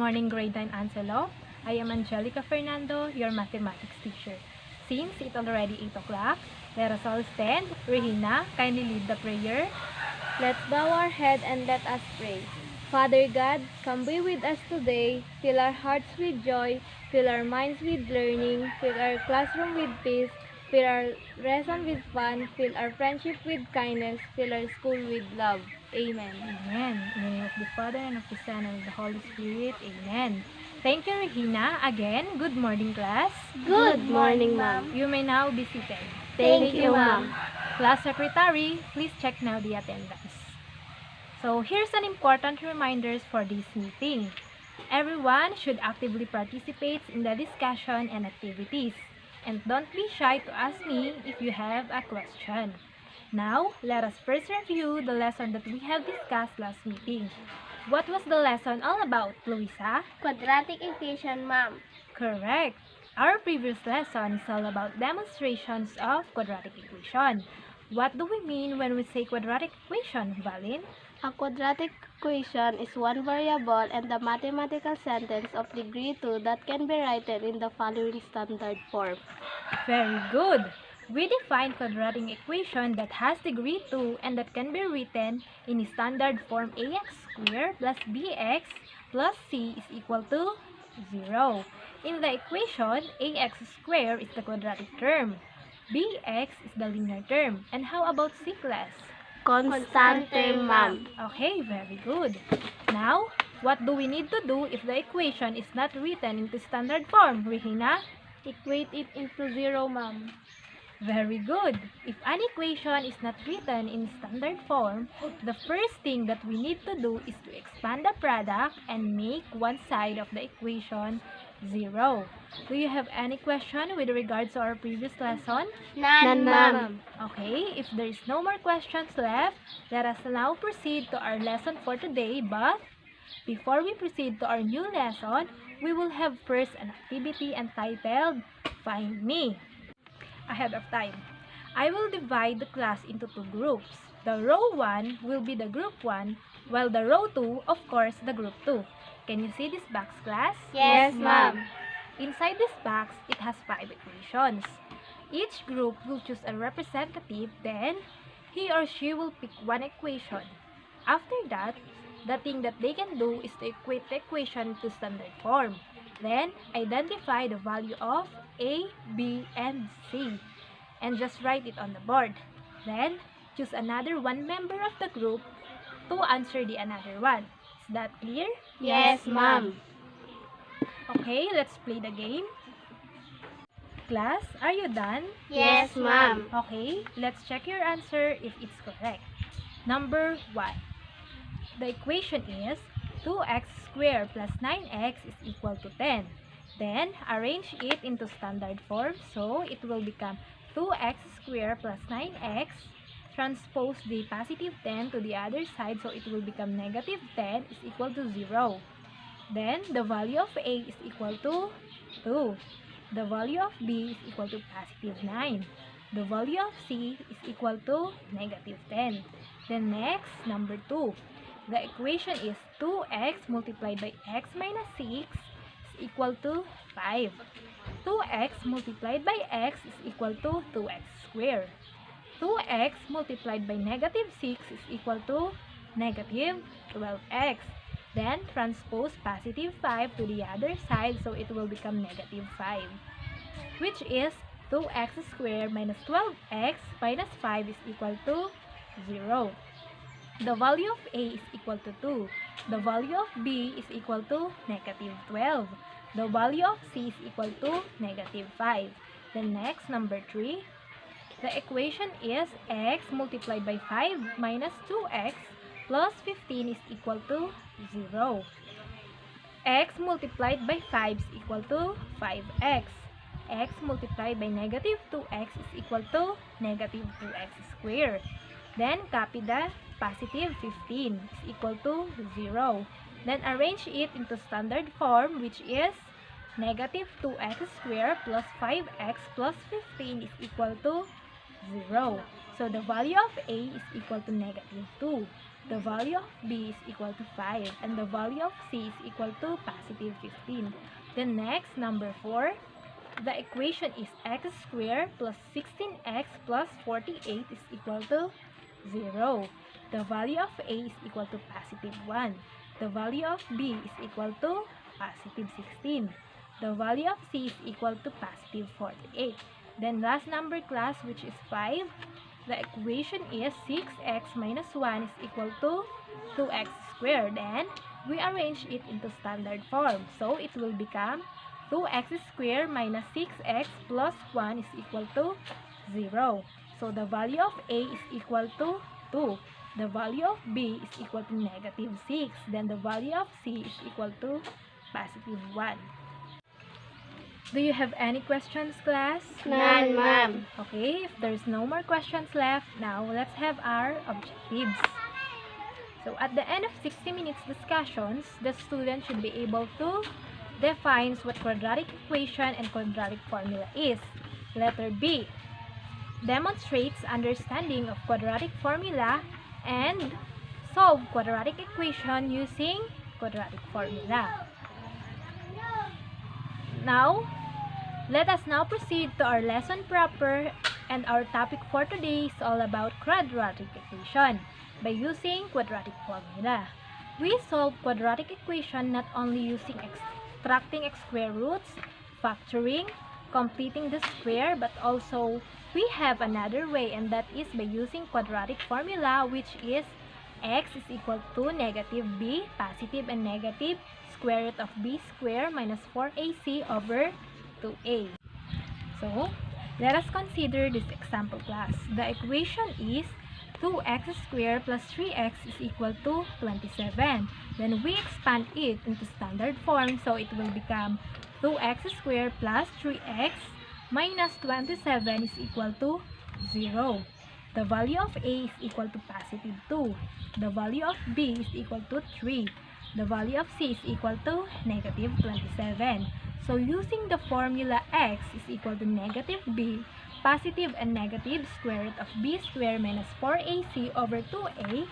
morning, grade 9 Anselop. I am Angelica Fernando, your mathematics teacher. Since it's already 8 o'clock, let us all stand. Regina, kindly lead the prayer. Let's bow our head and let us pray. Father God, come be with us today. Fill our hearts with joy, fill our minds with learning, fill our classroom with peace, fill our lesson with fun, fill our friendship with kindness, fill our school with love. Amen. Amen. In the name of the Father, and of the Son, and of the Holy Spirit. Amen. Thank you, Regina. Again, good morning, class. Good morning, ma'am. You may now be seated. Thank you, ma'am. Class Secretary, please check now the attendance. So, here's an important reminder for this meeting. Everyone should actively participate in the discussion and activities. And don't be shy to ask me if you have a question. Now, let us first review the lesson that we have discussed last meeting. What was the lesson all about, Luisa? Quadratic equation, ma'am. Correct. Our previous lesson is all about demonstrations of quadratic equation. What do we mean when we say quadratic equation, Valin? A quadratic equation is one variable and the mathematical sentence of degree 2 that can be written in the following standard form. Very good. We define quadratic equation that has degree 2 and that can be written in standard form ax squared plus bx plus c is equal to 0. In the equation, ax squared is the quadratic term, bx is the linear term. And how about c, class? Constant term, ma'am. Okay, very good. Now, what do we need to do if the equation is not written into standard form, Regina? Equate it into 0, ma'am. Very good. If an equation is not written in standard form, the first thing that we need to do is to expand the product and make one side of the equation 0. Do you have any question with regards to our previous lesson? None, ma'am. Okay, if there is no more questions left, let us now proceed to our lesson for today. But before we proceed to our new lesson, we will have first an activity entitled Find Me. Ahead of time, I will divide the class into two groups. The row 1 will be the group 1, while the row 2, of course, the group 2. Can you see this box, class? Yes, ma'am. Inside this box, it has 5 equations. Each group will choose a representative, then he or she will pick one equation. After that, the thing that they can do is to equate the equation to standard form. Then, identify the value of A, B, and C, and just write it on the board. Then, choose another one member of the group to answer the another one. Is that clear? Yes, ma'am. Okay, let's play the game. Class, are you done? Yes, ma'am. Okay, let's check your answer if it's correct. Number 1. The equation is 2x squared plus 9x is equal to 10. Then, arrange it into standard form, so it will become 2x squared plus 9x. Transpose the positive 10 to the other side, so it will become negative 10 is equal to 0. Then, the value of A is equal to 2. The value of B is equal to positive 9. The value of C is equal to negative 10. Then next, number 2. The equation is 2x multiplied by x minus 6 is equal to 5. 2x multiplied by x is equal to 2x squared. 2x multiplied by negative 6 is equal to negative 12x. Then, transpose positive 5 to the other side, so it will become negative 5, which is 2x squared minus 12x minus 5 is equal to 0. The value of A is equal to 2. The value of B is equal to negative 12. The value of C is equal to negative 5. Then next, number 3. The equation is x multiplied by 5 minus 2x plus 15 is equal to 0. X multiplied by 5 is equal to 5x. X multiplied by negative 2x is equal to negative 2x squared. Then, copy the positive 15 is equal to 0. Then, arrange it into standard form, which is negative 2x squared plus 5x plus 15 is equal to 0. So, the value of A is equal to negative 2. The value of b is equal to 5, and the value of c is equal to positive 15. Then next, number 4, the equation is x squared plus 16x plus 48 is equal to 0. The value of a is equal to positive 1. The value of b is equal to positive 16. The value of c is equal to positive 48. Then last number, class, which is 5. The equation is 6x minus 1 is equal to 2x squared. Then we arrange it into standard form. So it will become 2x squared minus 6x plus 1 is equal to 0. So the value of a is equal to 2. The value of b is equal to negative 6. Then the value of c is equal to positive 1. Do you have any questions, class? None, ma'am. Okay, if there's no more questions left, now let's have our objectives. So at the end of 60 minutes discussions, the student should be able to define what quadratic equation and quadratic formula is. Letter B, demonstrates understanding of quadratic formula and solve quadratic equation using quadratic formula. Now, let us now proceed to our lesson proper, and our topic for today is all about quadratic equation by using quadratic formula. We solve quadratic equation not only using extracting square roots, factoring, completing the square, but also we have another way, and that is by using quadratic formula, which is x is equal to negative b, positive and negative, square root of b squared minus 4ac over 2a. So, let us consider this example, class. The equation is 2x squared plus 3x is equal to 27. Then we expand it into standard form, so it will become 2x squared plus 3x minus 27 is equal to 0. The value of a is equal to positive 2. The value of b is equal to 3. The value of c is equal to negative 27. So using the formula x is equal to negative b, positive and negative, square root of b squared minus 4ac over 2a,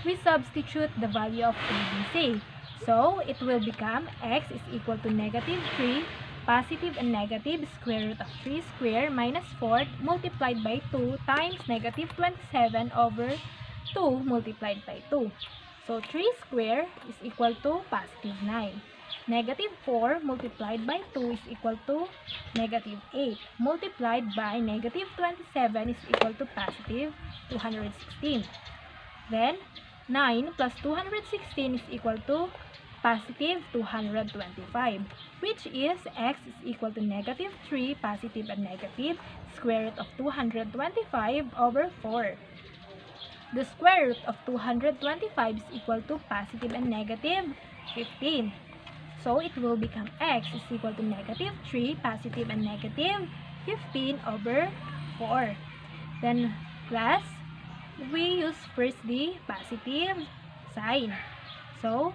we substitute the value of a, b, c. So it will become x is equal to negative 3, positive and negative, square root of 3 squared minus 4 multiplied by 2 times negative 27 over 2 multiplied by 2. So 3 squared is equal to positive 9. Negative 4 multiplied by 2 is equal to negative 8. Multiplied by negative 27 is equal to positive 216. Then 9 plus 216 is equal to positive 225, which is x is equal to negative 3, positive and negative, square root of 225 over 4. The square root of 225 is equal to positive and negative 15. So it will become x is equal to negative 3, positive and negative 15 over 4. Then, class, we use first the positive sign. So,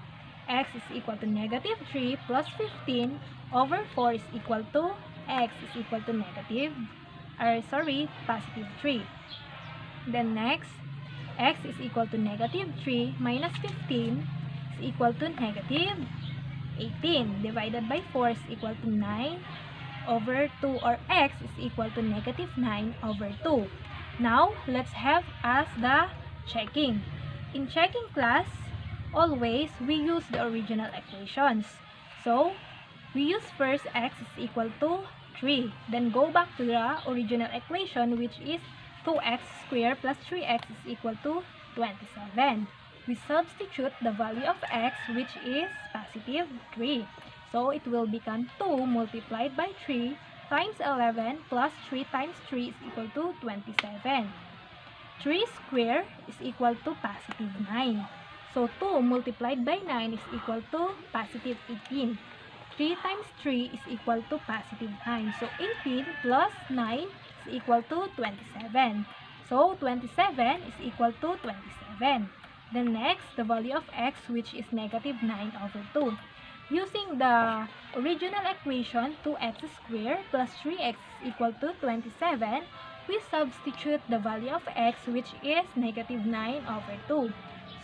x is equal to negative 3 plus 15 over 4 is equal to x is equal to positive 3. Then next, x is equal to negative 3 minus 15 is equal to negative 18 divided by 4 is equal to 9 over 2, or x is equal to negative 9 over 2. Now, let's have as the checking. In checking, class, always we use the original equations. So, we use first x is equal to 3. Then go back to the original equation, which is 2x squared plus 3x is equal to 27. We substitute the value of x, which is positive 3. So, it will become 2 multiplied by 3 times 11 plus 3 times 3 is equal to 27. 3 squared is equal to positive 9. So, 2 multiplied by 9 is equal to positive 18. 3 times 3 is equal to positive 9. So, 18 plus 9 is equal to 27. So, 27 is equal to 27. Then next, the value of x, which is negative 9 over 2. Using the original equation, 2x squared plus 3x is equal to 27, we substitute the value of x, which is negative 9 over 2.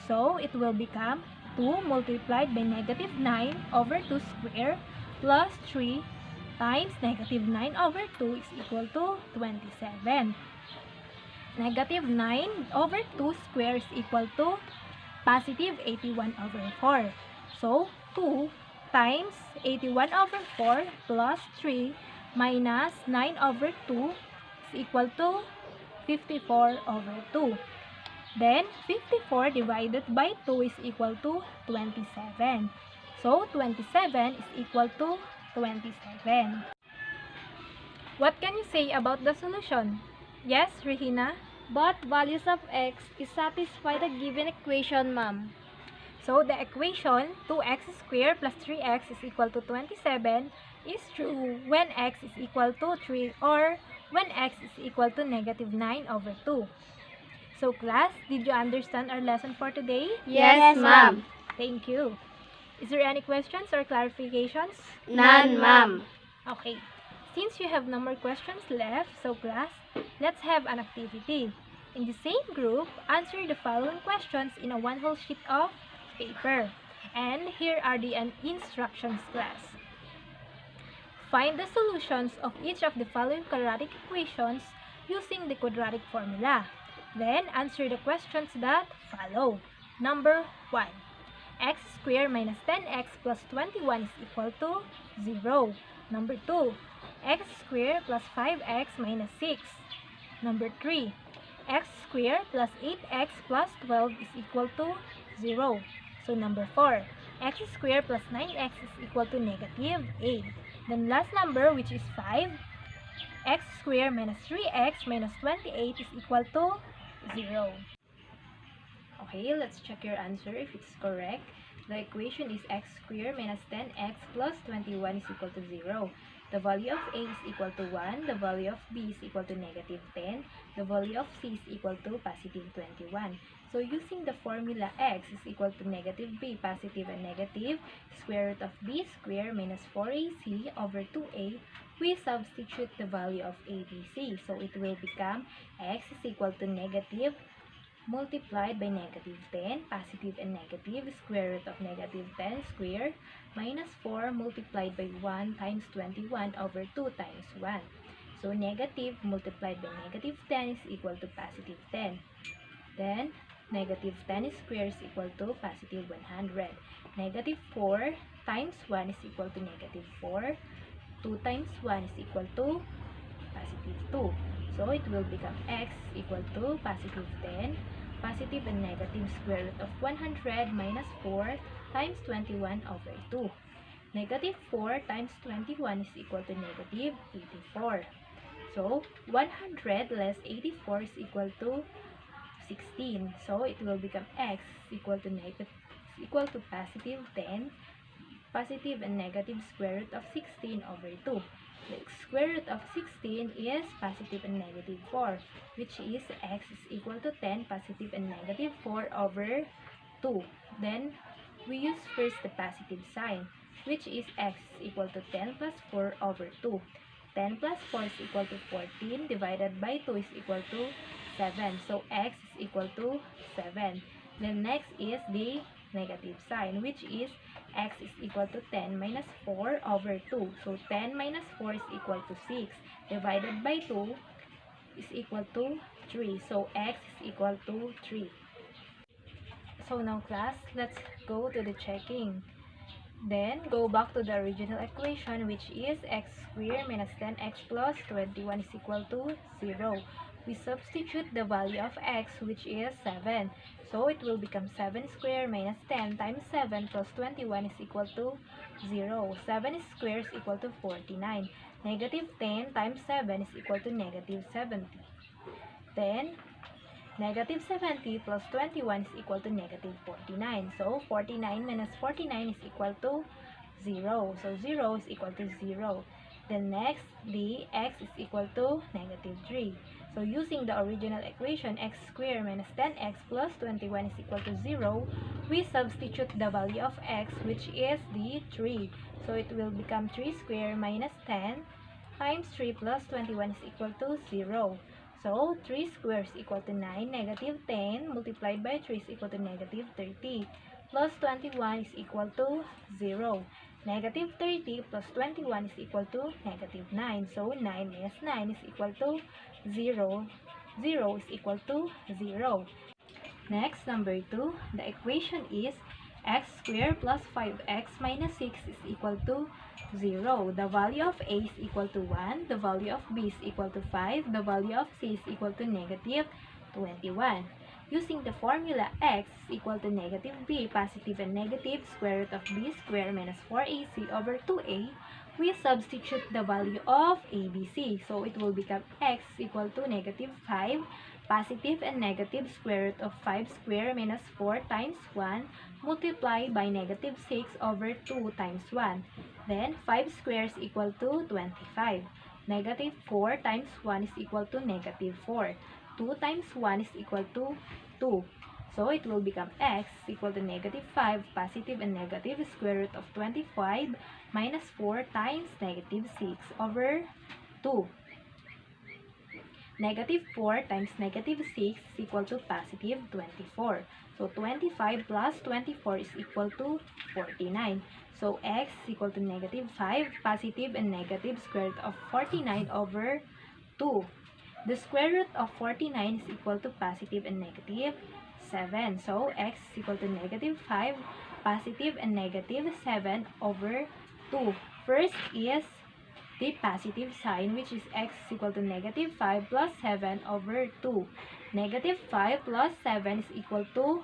So it will become 2 multiplied by negative 9 over 2 square plus 3 times negative 9 over 2 is equal to 27. Negative 9 over 2 square is equal to positive 81 over 4. So 2 times 81 over 4 plus 3 minus 9 over 2 is equal to 54 over 2. Then 54 divided by 2 is equal to 27. So 27 is equal to 27. What can you say about the solution? Yes, Regina? Both values of x is satisfy the given equation, ma'am. So the equation 2x squared plus 3x is equal to 27 is true when x is equal to 3 or when x is equal to negative 9 over 2. So class, did you understand our lesson for today? Yes, ma'am. Thank you. Is there any questions or clarifications? None, ma'am. Okay. Since you have no more questions left, so class, let's have an activity. In the same group, answer the following questions in a one whole sheet of paper. And here are the instructions, class. Find the solutions of each of the following quadratic equations using the quadratic formula. Then answer the questions that follow. Number 1. X squared minus 10x plus 21 is equal to 0. Number 2. X squared plus 5x minus 6. Number 3. X squared plus 8x plus 12 is equal to 0. So number 4. X squared plus 9x is equal to negative 8. Then last number, which is 5. X squared minus 3x minus 28 is equal to 0. Okay, let's check your answer if it's correct. The equation is x squared minus 10x plus 21 is equal to 0. The value of a is equal to 1. The value of b is equal to negative 10. The value of c is equal to positive 21. So using the formula x is equal to negative b, positive and negative, square root of b squared minus 4ac over 2a, we substitute the value of a, b, c. So it will become x is equal to negative multiplied by negative 10, positive and negative, square root of negative 10 squared, minus 4 multiplied by 1 times 21 over 2 times 1. So negative multiplied by negative 10 is equal to positive 10. Then negative 10 squared is equal to positive 100. Negative 4 times 1 is equal to negative 4. 2 times 1 is equal to positive 2. So it will become x equal to positive 10, positive and negative square root of 100 minus 4 times 21 over 2. Negative 4 times 21 is equal to negative 84. So 100 less 84 is equal to 16. So it will become x equal to positive 10, positive and negative square root of 16 over 2. The square root of 16 is positive and negative 4, which is x is equal to 10, positive and negative 4 over 2. Then we use first the positive sign, which is x is equal to 10 plus 4 over 2. 10 plus 4 is equal to 14, divided by 2 is equal to 7. So x is equal to 7. Then next is the negative sign, which is x is equal to 10 minus 4 over 2. So 10 minus 4 is equal to 6. Divided by 2 is equal to 3. So x is equal to 3. So now class, let's go to the checking. Then go back to the original equation, which is x squared minus 10x plus 21 is equal to 0. We substitute the value of x, which is 7. So it will become 7 squared minus 10 times 7 plus 21 is equal to 0. 7 squared is equal to 49. Negative 10 times 7 is equal to negative 70. Then negative 70 plus 21 is equal to negative 49. So 49 minus 49 is equal to 0. So 0 is equal to 0. Then next, the x is equal to negative 3. So using the original equation, x squared minus 10x plus 21 is equal to 0, we substitute the value of x, which is the 3. So it will become 3 squared minus 10 times 3 plus 21 is equal to 0. So 3 squares equal to 9, negative 10 multiplied by 3 is equal to negative 30, plus 21 is equal to 0. Negative 30 plus 21 is equal to negative 9. So 9 minus 9 is equal to 0. 0 is equal to 0. Next, number 2, the equation is x squared plus 5x minus 6 is equal to 0. The value of a is equal to 1, the value of b is equal to 5, the value of c is equal to negative 21. Using the formula x is equal to negative b, positive and negative, square root of b squared minus 4ac over 2a, we substitute the value of ABC. So it will become x equal to negative 5, positive and negative, square root of 5 squared minus 4 times 1 multiplied by negative 6 over 2 times 1. Then 5 squares equal to 25. Negative 4 times 1 is equal to negative 4. 2 times 1 is equal to 2. So it will become x equal to negative 5, positive and negative, square root of 25 minus 4 times negative 6 over 2. Negative 4 times negative 6 is equal to positive 24. So 25 plus 24 is equal to 49. So x is equal to negative 5, positive and negative, square root of 49 over 2. The square root of 49 is equal to positive and negative 7. So x is equal to negative 5, positive and negative 7 over 2. First is the positive sign, which is x is equal to negative 5 plus 7 over 2. Negative 5 plus 7 is equal to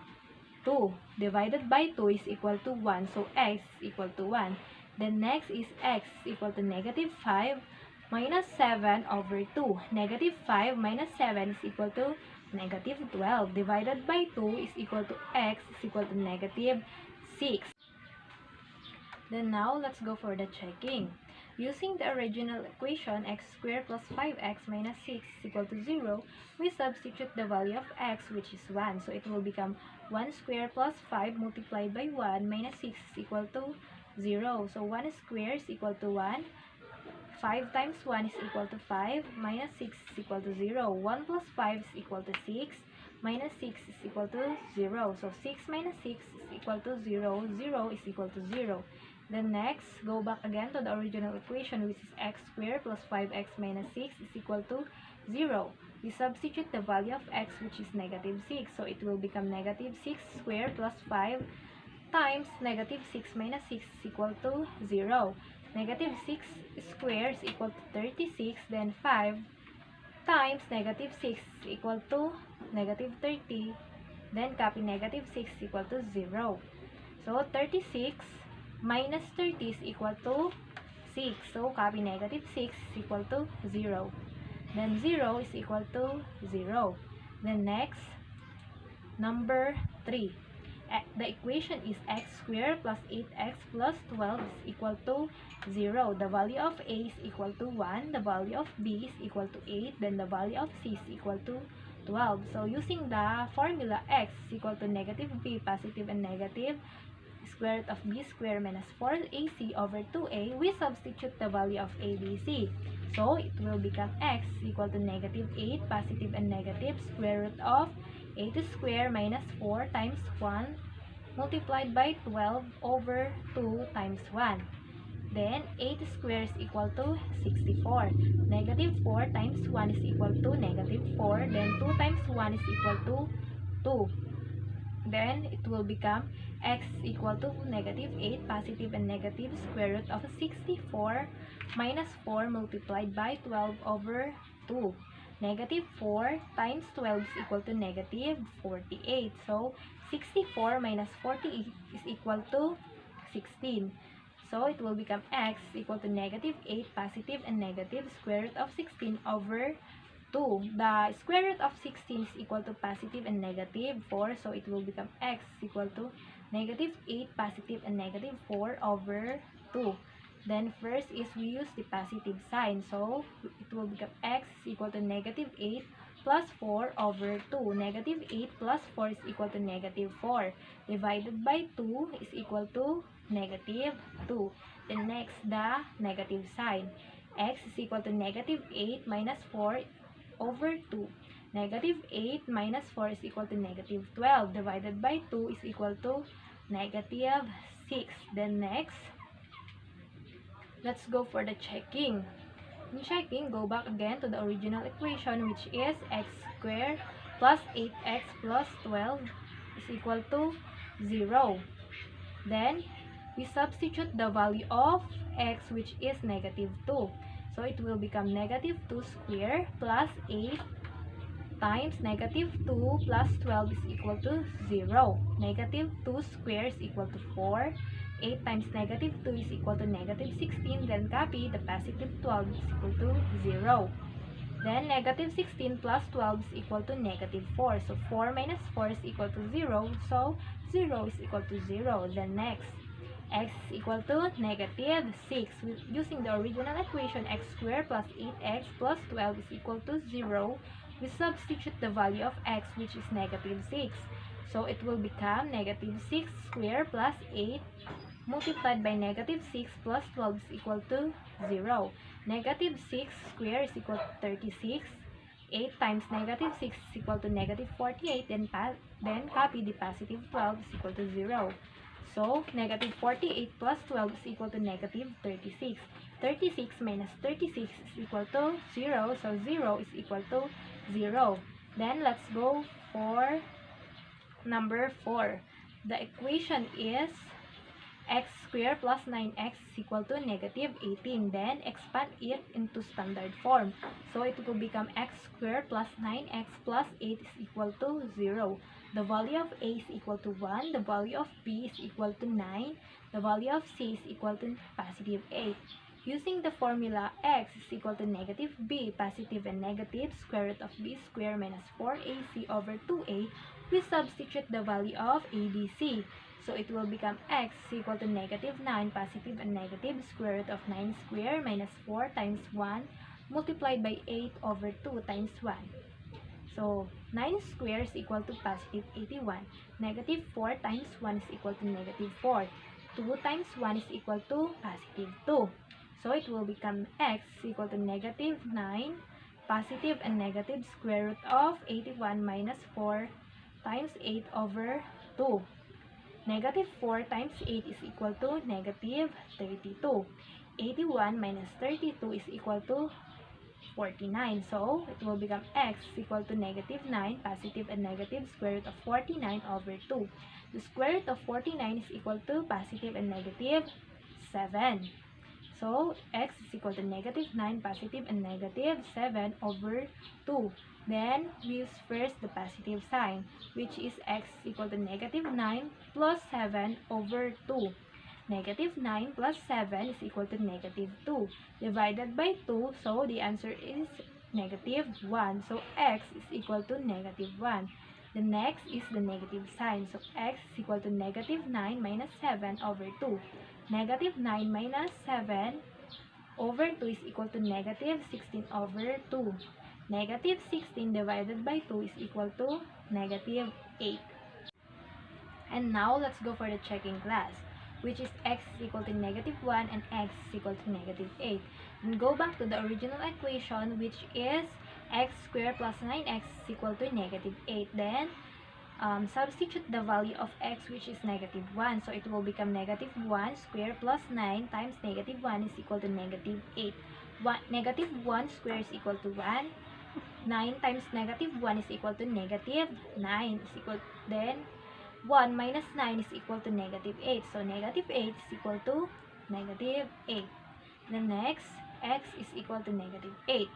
2. Divided by 2 is equal to 1. So x is equal to 1. Then next is x is equal to negative 5 minus 7 over 2. Negative 5 minus 7 is equal to negative 12. Divided by 2 is equal to x is equal to negative 6. Then now, let's go for the checking. Using the original equation, x squared plus 5x minus 6 is equal to 0, we substitute the value of x, which is 1. So it will become 1 squared plus 5 multiplied by 1 minus 6 is equal to 0. So 1 squared is equal to 1. 5 times 1 is equal to 5, minus 6 is equal to 0. 1 plus 5 is equal to 6, minus 6 is equal to 0. So 6 minus 6 is equal to 0, 0 is equal to 0. Then next, go back again to the original equation, which is x squared plus 5x minus 6 is equal to 0. We substitute the value of x, which is negative 6. So it will become negative 6 squared plus 5 times negative 6 minus 6 is equal to 0. Negative 6 squared is equal to 36. Then 5 times negative 6 is equal to negative 30. Then copy negative 6 is equal to 0. So 36 minus 30 is equal to 6. So copy negative 6 is equal to 0. Then 0 is equal to 0. Then next, number 3. The equation is x squared plus 8x plus 12 is equal to 0. The value of a is equal to 1. The value of b is equal to 8. Then the value of c is equal to 12. So using the formula x is equal to negative b, positive and negative, square root of b squared minus 4ac over 2a, we substitute the value of a, b, c. So it will become x equal to negative 8, positive and negative, square root of 8 squared minus 4 times 1 multiplied by 12 over 2 times 1. Then 8 squared is equal to 64. Negative 4 times 1 is equal to negative 4. Then 2 times 1 is equal to 2. Then it will become x equal to negative 8, positive and negative, square root of 64 minus 4 multiplied by 12 over 2. Negative 4 times 12 is equal to negative 48. So 64 minus 48 is equal to 16. So it will become x equal to negative 8, positive and negative, square root of 16 over 2. The square root of 16 is equal to positive and negative 4. So it will become x equal to negative 8, positive and negative 4 over 2. Then first is we use the positive sign. So it will become x is equal to negative 8 plus 4 over 2. Negative 8 plus 4 is equal to negative 4. Divided by 2 is equal to negative 2. Then next, the negative sign. X is equal to negative 8 minus 4 over 2. Negative 8 minus 4 is equal to negative 12. Divided by 2 is equal to negative 6. Then next, let's go for the checking. In checking, go back again to the original equation, which is x squared plus 8x plus 12 is equal to 0. Then, we substitute the value of x, which is negative 2. So, it will become negative 2 squared plus 8 times negative 2 plus 12 is equal to 0. Negative 2 squared is equal to 4. 8 times negative 2 is equal to negative 16. Then copy the positive 12 is equal to 0. Then negative 16 plus 12 is equal to negative 4. So 4 minus 4 is equal to 0. So 0 is equal to 0. Then next, x is equal to negative 6. Using the original equation, x squared plus 8x plus 12 is equal to 0. We substitute the value of x, which is negative 6. So it will become negative 6 squared plus 8 multiplied by negative 6 plus 12 is equal to 0. Negative 6 squared is equal to 36. 8 times negative 6 is equal to negative 48. Then copy the positive 12 is equal to 0. So, negative 48 plus 12 is equal to negative 36. 36 minus 36 is equal to 0. So, 0 is equal to 0. Then, let's go for number 4. The equation is x squared plus 9x is equal to negative 18. Then, expand it into standard form. So, it will become x squared plus 9x plus 8 is equal to 0. The value of a is equal to 1. The value of b is equal to 9. The value of c is equal to positive 8. Using the formula x is equal to negative b, positive and negative, square root of b squared minus 4ac over 2a, we substitute the value of abc. So it will become x is equal to negative 9, positive and negative, square root of 9 squared minus 4 times 1 multiplied by 8 over 2 times 1. So, 9 squared is equal to positive 81. Negative 4 times 1 is equal to negative 4. 2 times 1 is equal to positive 2. So, it will become x is equal to negative 9, positive and negative, square root of 81 minus 4 times 8 over 2. Negative 4 times 8 is equal to negative 32. 81 minus 32 is equal to 49. So, it will become x is equal to negative 9, positive and negative, square root of 49 over 2. The square root of 49 is equal to positive and negative 7. So, x is equal to negative 9, positive and negative 7 over 2. Then, we use first the positive sign, which is x is equal to negative 9 plus 7 over 2. Negative 9 plus 7 is equal to negative 2. Divided by 2, so the answer is negative 1. So, x is equal to negative 1. The next is the negative sign. So, x is equal to negative 9 minus 7 over 2. Negative 9 minus 7 over 2 is equal to negative 16 over 2. Negative 16 divided by 2 is equal to negative 8. And now, let's go for the checking class, which is x is equal to negative 1 and x is equal to negative 8. And go back to the original equation, which is x squared plus 9x is equal to negative 8. Then, substitute the value of x, which is negative 1. So, it will become negative 1 squared plus 9 times negative 1 is equal to negative 8. Negative 1 squared is equal to 1. 9 times negative 1 is equal to negative 9 is equal, then 1 minus 9 is equal to negative 8. So, negative 8 is equal to negative 8. The next, x is equal to negative 8.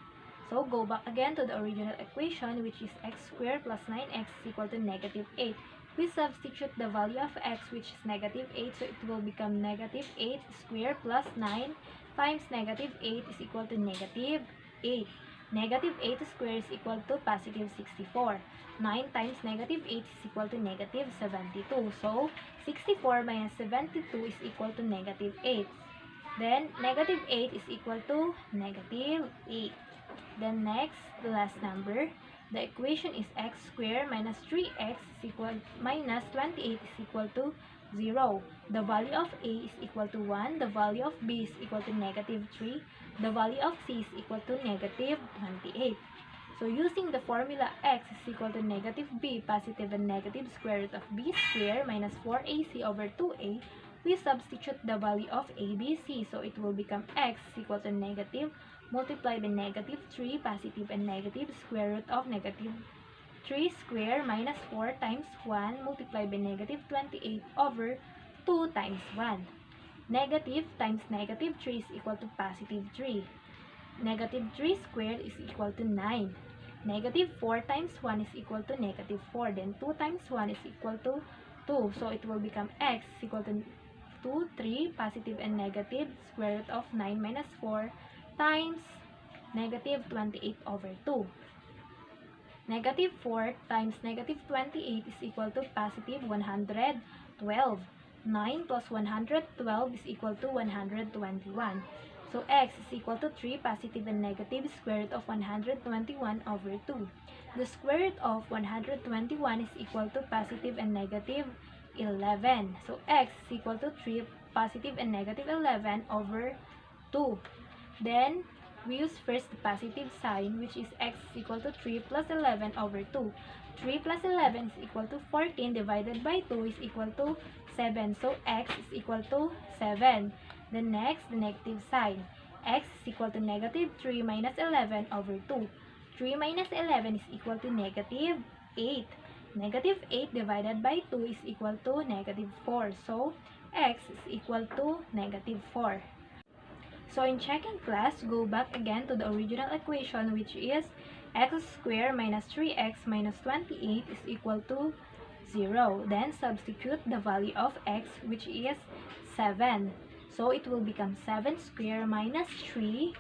So, go back again to the original equation, which is x squared plus 9x is equal to negative 8. We substitute the value of x, which is negative 8. So, it will become negative 8 squared plus 9 times negative 8 is equal to negative 8. Negative 8 squared is equal to positive 64. 9 times negative 8 is equal to negative 72. So, 64 minus 72 is equal to negative 8. Then, negative 8 is equal to negative 8. Then, next, the last number. The equation is x squared minus 3x is equal minus 28 is equal to 0. The value of a is equal to 1. The value of b is equal to negative 3. The value of c is equal to negative 28. So using the formula x is equal to negative b, positive and negative square root of b squared minus 4ac over 2a, we substitute the value of a, b, c. So it will become x is equal to negative multiplied by negative 3, positive and negative square root of negative 3 squared minus 4 times 1 multiplied by negative 28 over 2 times 1. Negative times negative 3 is equal to positive 3. Negative 3 squared is equal to 9. Negative 4 times 1 is equal to negative 4. Then 2 times 1 is equal to 2. So it will become x is equal to 2, 3, positive and negative square root of 9 minus 4 times negative 28 over 2. Negative 4 times negative 28 is equal to positive 112. 9 plus 112 is equal to 121. So x is equal to 3 positive and negative square root of 121 over 2. The square root of 121 is equal to positive and negative 11. So x is equal to 3 positive and negative 11 over 2. Then we use first the positive sign, which is x is equal to 3 plus 11 over 2. 3 plus 11 is equal to 14 divided by 2 is equal to 7. So x is equal to 7. Then next, the negative sign. X is equal to negative 3 minus 11 over 2. 3 minus 11 is equal to negative 8. Negative 8 divided by 2 is equal to negative 4. So x is equal to negative 4. So in second class, go back again to the original equation, which is x squared minus 3x minus 28 is equal to 0. Then substitute the value of x, which is 7. So it will become 7 squared minus 3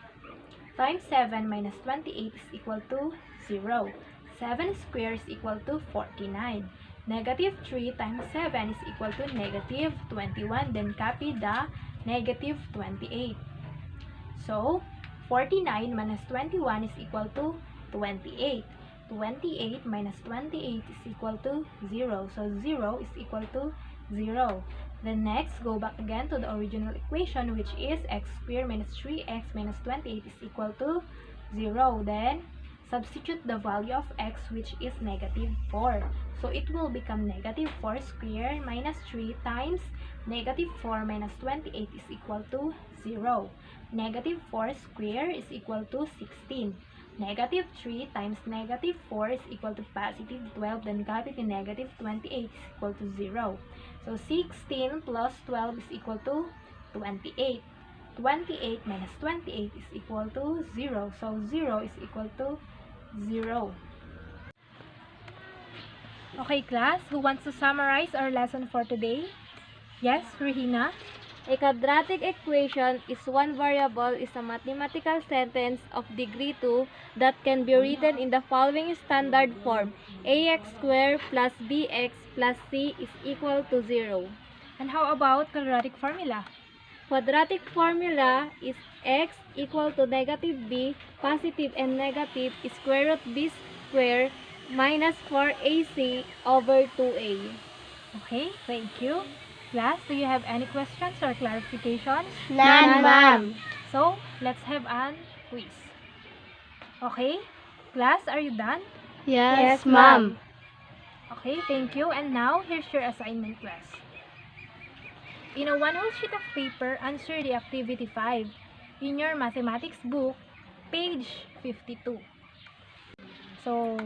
times 7 minus 28 is equal to 0. 7 squared is equal to 49. Negative 3 times 7 is equal to negative 21. Then copy the negative 28. So 49 minus 21 is equal to 28. 28 minus 28 is equal to 0. So 0 is equal to 0. Then next, go back again to the original equation, which is x squared minus 3x minus 28 is equal to 0. Then substitute the value of x, which is negative 4. So it will become negative 4 squared minus 3 times negative 4 minus 28 is equal to 0. Negative 4 squared is equal to 16. Negative 3 times negative 4 is equal to positive 12. Then copy the negative 28 is equal to 0. So 16 plus 12 is equal to 28. 28 minus 28 is equal to 0. So 0 is equal to 0. Okay, class, who wants to summarize our lesson for today? Yes, Regina? A quadratic equation is one variable is a mathematical sentence of degree 2 that can be written in the following standard form. Ax squared plus bx plus c is equal to 0. And how about quadratic formula? Quadratic formula is x equal to negative b, positive and negative square root b squared minus 4ac over 2a. Okay, thank you. Class, do you have any questions or clarifications? None, ma'am. So, let's have an quiz. Okay, class, are you done? Yes, ma'am. Okay, thank you. And now, here's your assignment, class. In a one-whole sheet of paper, answer the activity 5 in your mathematics book, page 52. So,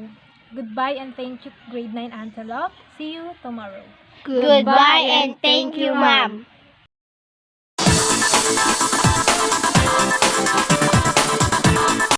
goodbye and thank you, grade 9 Antelope. See you tomorrow. Goodbye and thank you, ma'am.